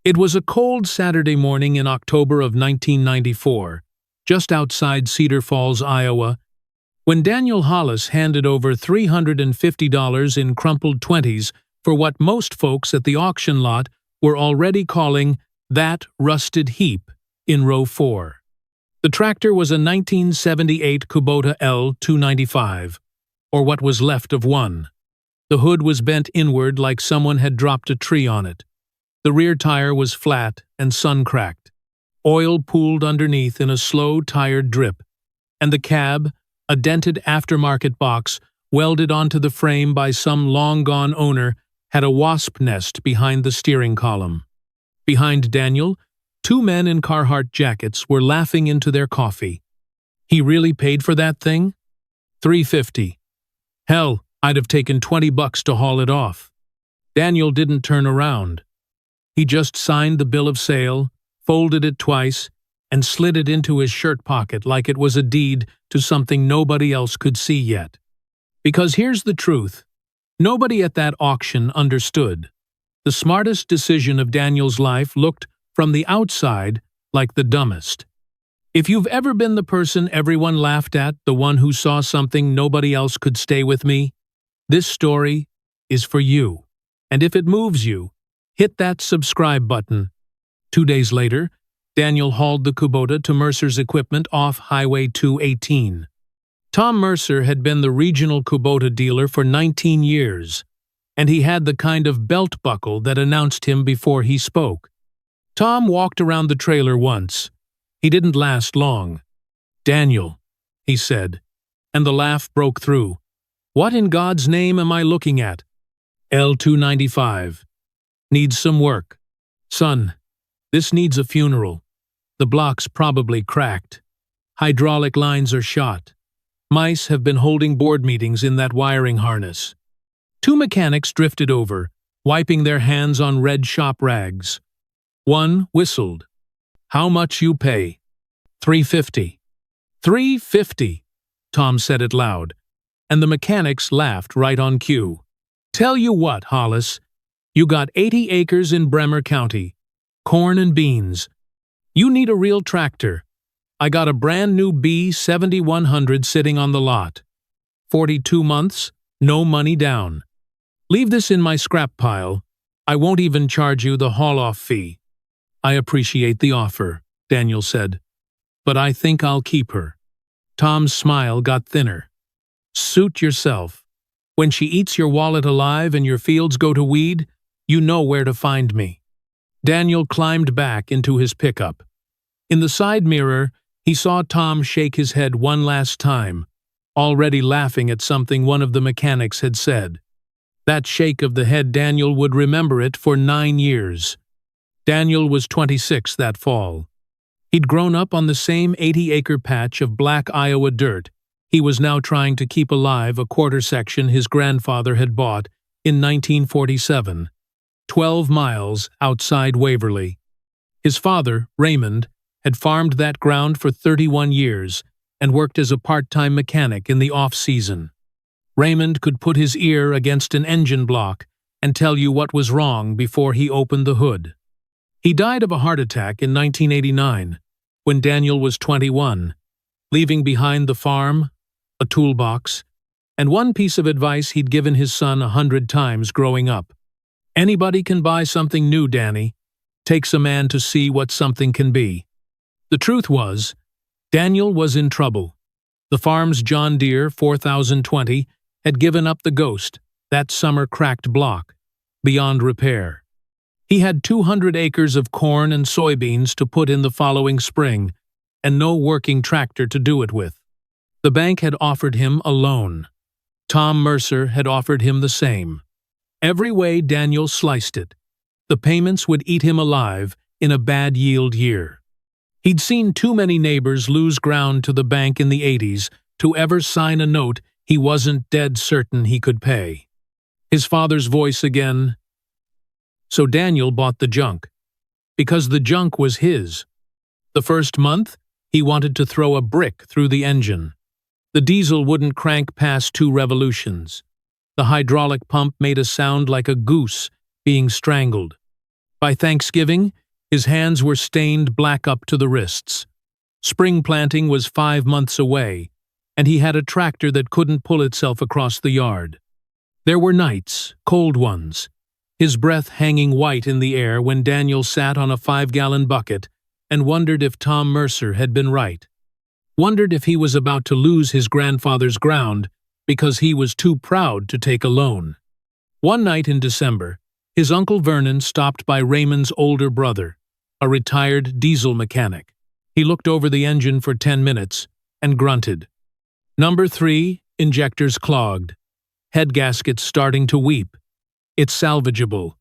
It was a cold Saturday morning in October of 1994, just outside Cedar Falls, Iowa, when Daniel Hollis handed over $350 in crumpled 20s for what most folks at the auction lot were already calling that rusted heap in row 4. The tractor was a 1978 Kubota L295, or what was left of one. The hood was bent inward like someone had dropped a tree on it. The rear tire was flat and sun-cracked. Oil pooled underneath in a slow, tired drip, and the cab, a dented aftermarket box welded onto the frame by some long-gone owner, had a wasp nest behind the steering column. Behind Daniel, 2 men in Carhartt jackets were laughing into their coffee. He really paid for that thing? $350. Hell, I'd have taken $20 to haul it off. Daniel didn't turn around. He just signed the bill of sale, folded it twice, and slid it into his shirt pocket like it was a deed to something nobody else could see yet. Because here's the truth. Nobody at that auction understood. The smartest decision of Daniel's life looked, from the outside, like the dumbest. If you've ever been the person everyone laughed at, the one who saw something nobody else could stay with me, this story is for you. And if it moves you, hit that subscribe button. 2 days later, Daniel hauled the Kubota to Mercer's equipment off Highway 218. Tom Mercer had been the regional Kubota dealer for 19 years, and he had the kind of belt buckle that announced him before he spoke. Tom walked around the trailer once. He didn't last long. "Daniel," he said, and the laugh broke through. "What in God's name am I looking at?" "L295. Needs some work. Son, this needs a funeral. The block's probably cracked. Hydraulic lines are shot. Mice have been holding board meetings in that wiring harness." 2 mechanics drifted over, wiping their hands on red shop rags. One whistled. "How much you pay?" $350. $350, Tom said it loud, and the mechanics laughed right on cue. "Tell you what, Hollis, you got 80 acres in Bremer County. Corn and beans. You need a real tractor. I got a brand new B7100 sitting on the lot. 42 months, no money down. Leave this in my scrap pile. I won't even charge you the haul-off fee." "I appreciate the offer," Daniel said, "but I think I'll keep her." Tom's smile got thinner. "Suit yourself. When she eats your wallet alive and your fields go to weed, you know where to find me." Daniel climbed back into his pickup. In the side mirror, he saw Tom shake his head one last time, already laughing at something one of the mechanics had said. That shake of the head, Daniel would remember it for 9 years. Daniel was 26 that fall. He'd grown up on the same 80-acre patch of black Iowa dirt. He was now trying to keep alive a quarter section his grandfather had bought in 1947, 12 miles outside Waverly. His father, Raymond, had farmed that ground for 31 years and worked as a part-time mechanic in the off-season. Raymond could put his ear against an engine block and tell you what was wrong before he opened the hood. He died of a heart attack in 1989, when Daniel was 21, leaving behind the farm, a toolbox, and one piece of advice he'd given his son 100 times growing up. "Anybody can buy something new, Danny. Takes a man to see what something can be." The truth was, Daniel was in trouble. The farm's John Deere 4020 had given up the ghost, that summer-cracked block, beyond repair. He had 200 acres of corn and soybeans to put in the following spring, and no working tractor to do it with. The bank had offered him a loan. Tom Mercer had offered him the same. Every way Daniel sliced it, the payments would eat him alive in a bad yield year. He'd seen too many neighbors lose ground to the bank in the 80s to ever sign a note he wasn't dead certain he could pay. His father's voice again. So Daniel bought the junk, because the junk was his. The first month, he wanted to throw a brick through the engine. The diesel wouldn't crank past 2 revolutions. The hydraulic pump made a sound like a goose being strangled. By Thanksgiving, his hands were stained black up to the wrists. Spring planting was 5 months away, and he had a tractor that couldn't pull itself across the yard. There were nights, cold ones, his breath hanging white in the air when Daniel sat on a 5-gallon bucket and wondered if Tom Mercer had been right. Wondered if he was about to lose his grandfather's ground because he was too proud to take a loan. One night in December, his Uncle Vernon stopped by Raymond's older brother, a retired diesel mechanic. He looked over the engine for 10 minutes and grunted. Number 3, injectors clogged. Head gaskets starting to weep. It's salvageable,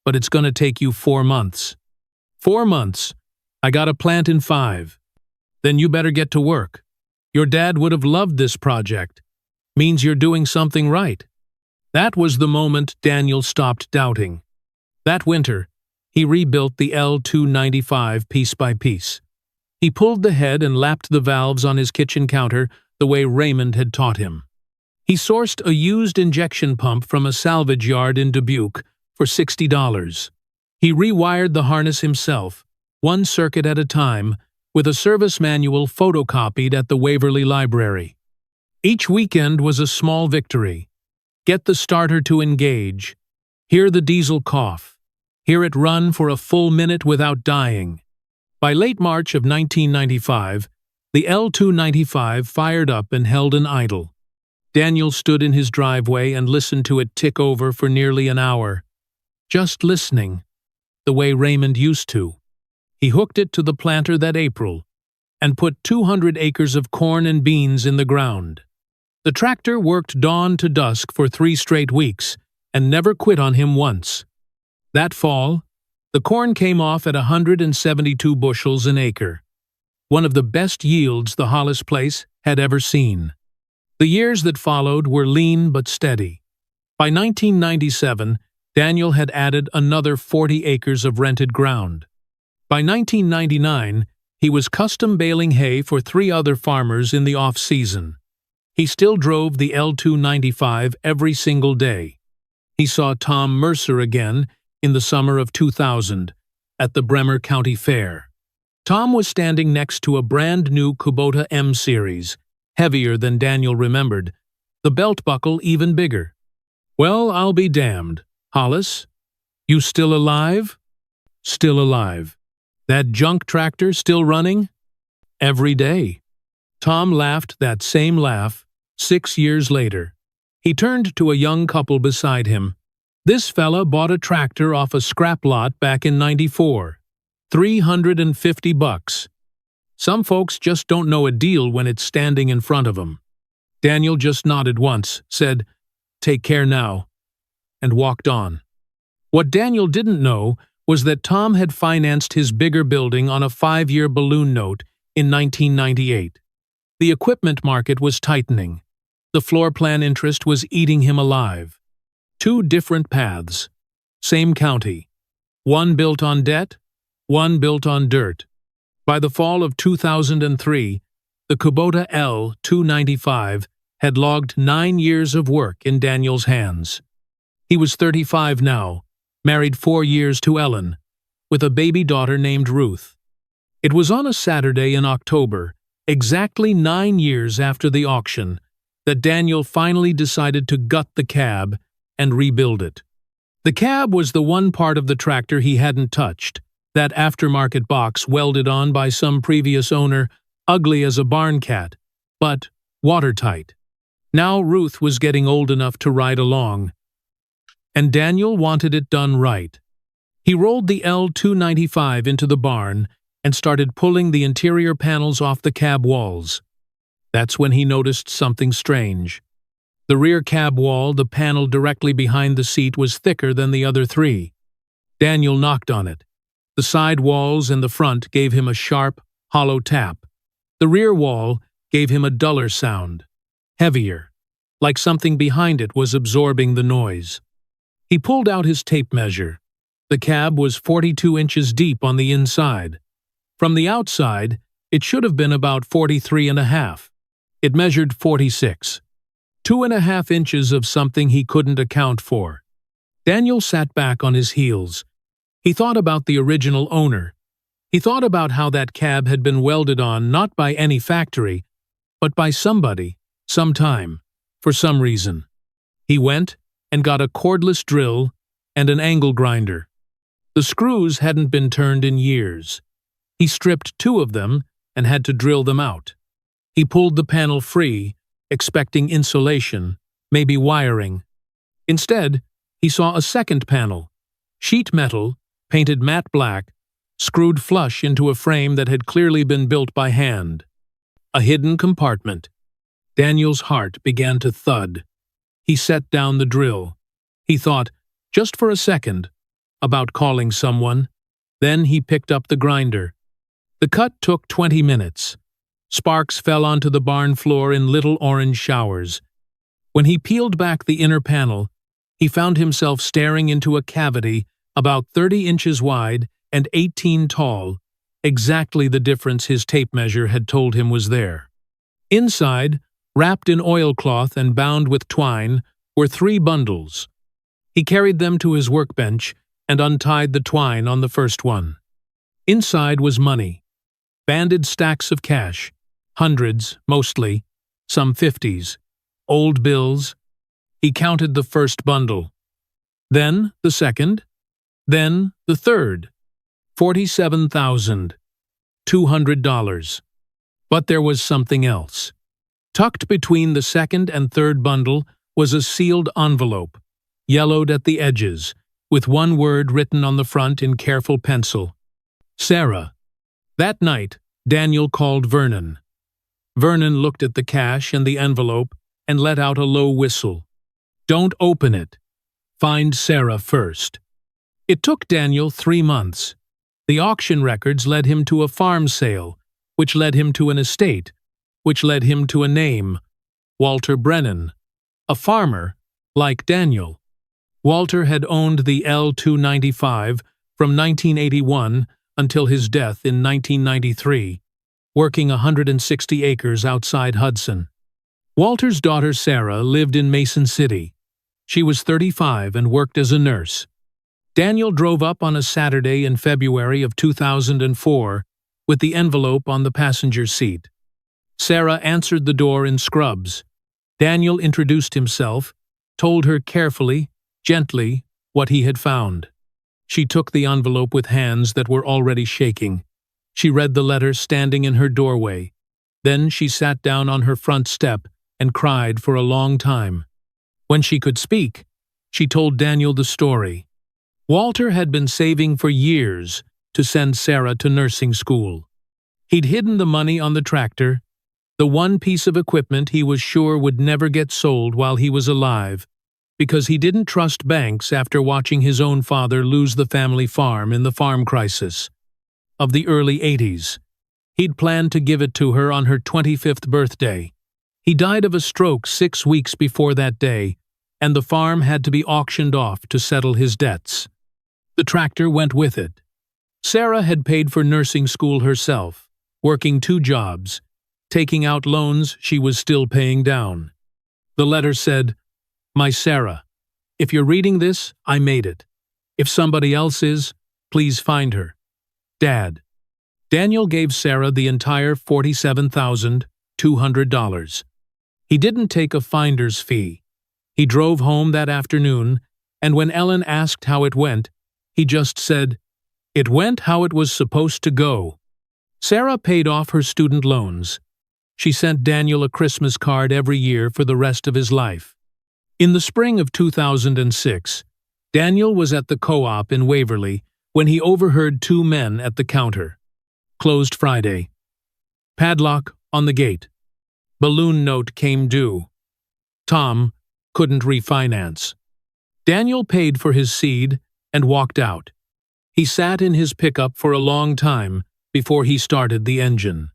but it's gonna take you 4 months. 4 months? I got a plant in 5. Then you better get to work. Your dad would have loved this project. Means you're doing something right. That was the moment Daniel stopped doubting. That winter, he rebuilt the L295 piece by piece. He pulled the head and lapped the valves on his kitchen counter the way Raymond had taught him. He sourced a used injection pump from a salvage yard in Dubuque for $60. He rewired the harness himself, one circuit at a time, with a service manual photocopied at the Waverly Library. Each weekend was a small victory. Get the starter to engage. Hear the diesel cough. Hear it run for a full minute without dying. By late March of 1995, the L295 fired up and held an idle. Daniel stood in his driveway and listened to it tick over for nearly an hour. Just listening, the way Raymond used to. He hooked it to the planter that April and put 200 acres of corn and beans in the ground. The tractor worked dawn to dusk for 3 straight weeks and never quit on him once. That fall, the corn came off at 172 bushels an acre, one of the best yields the Hollis place had ever seen. The years that followed were lean but steady. By 1997, Daniel had added another 40 acres of rented ground. By 1999, he was custom baling hay for 3 other farmers in the off-season. He still drove the L295 every single day. He saw Tom Mercer again in the summer of 2000 at the Bremer County Fair. Tom was standing next to a brand-new Kubota M Series, heavier than Daniel remembered, the belt buckle even bigger. "Well, I'll be damned. Hollis, you still alive?" "Still alive." "That junk tractor still running?" "Every day." Tom laughed that same laugh 6 years later. He turned to a young couple beside him. "This fella bought a tractor off a scrap lot back in '94. $350. Some folks just don't know a deal when it's standing in front of them." Daniel just nodded once, said, "Take care now," and walked on. What Daniel didn't know was that Tom had financed his bigger building on a 5-year balloon note in 1998. The equipment market was tightening. The floor plan interest was eating him alive. 2 different paths. Same county. One built on debt, one built on dirt. By the fall of 2003, the Kubota L295 had logged 9 years of work in Daniel's hands. He was 35 now, married 4 years to Ellen, with a baby daughter named Ruth. It was on a Saturday in October, exactly 9 years after the auction, that Daniel finally decided to gut the cab and rebuild it. The cab was the one part of the tractor he hadn't touched, that aftermarket box welded on by some previous owner, ugly as a barn cat, but watertight. Now Ruth was getting old enough to ride along, and Daniel wanted it done right. He rolled the L295 into the barn and started pulling the interior panels off the cab walls. That's when he noticed something strange. The rear cab wall, the panel directly behind the seat, was thicker than the other 3. Daniel knocked on it. The side walls and the front gave him a sharp, hollow tap. The rear wall gave him a duller sound, heavier, like something behind it was absorbing the noise. He pulled out his tape measure. The cab was 42 inches deep on the inside. From the outside, it should have been about 43.5. It measured 46. 2.5 inches of something he couldn't account for. Daniel sat back on his heels. He thought about the original owner. He thought about how that cab had been welded on not by any factory, but by somebody, sometime, for some reason. He went and got a cordless drill and an angle grinder. The screws hadn't been turned in years. He stripped 2 of them and had to drill them out. He pulled the panel free, expecting insulation, maybe wiring. Instead, he saw a second panel, sheet metal, painted matte black, screwed flush into a frame that had clearly been built by hand. A hidden compartment. Daniel's heart began to thud. He set down the drill. He thought, just for a second, about calling someone. Then he picked up the grinder. The cut took 20 minutes. Sparks fell onto the barn floor in little orange showers. When he peeled back the inner panel, he found himself staring into a cavity about 30 inches wide and 18 tall, exactly the difference his tape measure had told him was there. Inside, wrapped in oilcloth and bound with twine, were 3 bundles. He carried them to his workbench and untied the twine on the first one. Inside was money. Banded stacks of cash, hundreds, mostly, some 50s, old bills. He counted the first bundle. Then the second. Then the third. $47,200. But there was something else. Tucked between the second and third bundle was a sealed envelope, yellowed at the edges, with one word written on the front in careful pencil. Sarah. That night, Daniel called Vernon. Vernon looked at the cash and the envelope and let out a low whistle. Don't open it. Find Sarah first. It took Daniel 3 months. The auction records led him to a farm sale, which led him to an estate, which led him to a name, Walter Brennan, a farmer like Daniel. Walter had owned the L295 from 1981 until his death in 1993, working 160 acres outside Hudson. Walter's daughter Sarah lived in Mason City. She was 35 and worked as a nurse. Daniel drove up on a Saturday in February of 2004 with the envelope on the passenger seat. Sarah answered the door in scrubs. Daniel introduced himself, told her carefully, gently, what he had found. She took the envelope with hands that were already shaking. She read the letter standing in her doorway. Then she sat down on her front step and cried for a long time. When she could speak, she told Daniel the story. Walter had been saving for years to send Sarah to nursing school. He'd hidden the money on the tractor, the one piece of equipment he was sure would never get sold while he was alive, because he didn't trust banks after watching his own father lose the family farm in the farm crisis of the early 80s. He'd planned to give it to her on her 25th birthday. He died of a stroke 6 weeks before that day, and the farm had to be auctioned off to settle his debts. The tractor went with it. Sarah had paid for nursing school herself, working 2 jobs, taking out loans she was still paying down. The letter said, "My Sarah, if you're reading this, I made it. If somebody else is, please find her. Dad." Daniel gave Sarah the entire $47,200. He didn't take a finder's fee. He drove home that afternoon, and when Ellen asked how it went, he just said, "It went how it was supposed to go." Sarah paid off her student loans. She sent Daniel a Christmas card every year for the rest of his life. In the spring of 2006, Daniel was at the co-op in Waverly when he overheard 2 men at the counter. Closed Friday. Padlock on the gate. Balloon note came due. Tom couldn't refinance. Daniel paid for his seed and walked out. He sat in his pickup for a long time before he started the engine.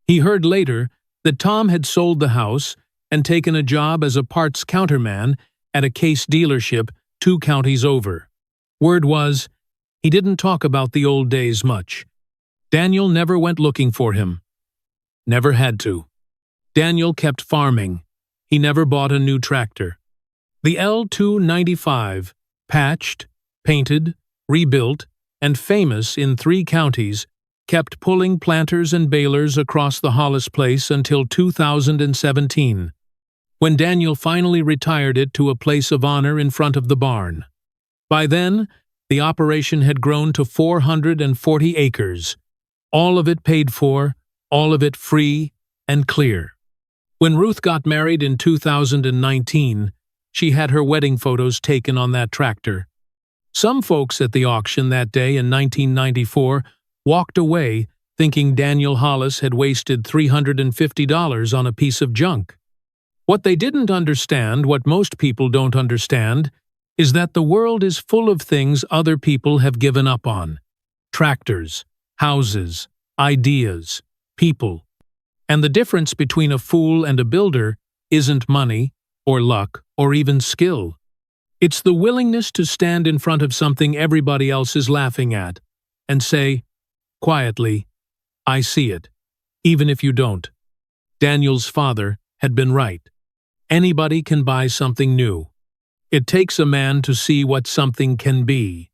He heard later that Tom had sold the house and taken a job as a parts counterman at a Case dealership 2 counties over. Word was, he didn't talk about the old days much. Daniel never went looking for him. Never had to. Daniel kept farming. He never bought a new tractor. The L295, patched, painted, rebuilt, and famous in 3 counties, kept pulling planters and balers across the Hollis place until 2017, when Daniel finally retired it to a place of honor in front of the barn. By then, the operation had grown to 440 acres, all of it paid for, all of it free and clear. When Ruth got married in 2019, she had her wedding photos taken on that tractor. Some folks at the auction that day in 1994 walked away thinking Daniel Hollis had wasted $350 on a piece of junk. What they didn't understand, what most people don't understand, is that the world is full of things other people have given up on. Tractors, houses, ideas, people. And the difference between a fool and a builder isn't money, or luck, or even skill. It's the willingness to stand in front of something everybody else is laughing at and say, quietly, I see it, even if you don't. Daniel's father had been right. Anybody can buy something new. It takes a man to see what something can be.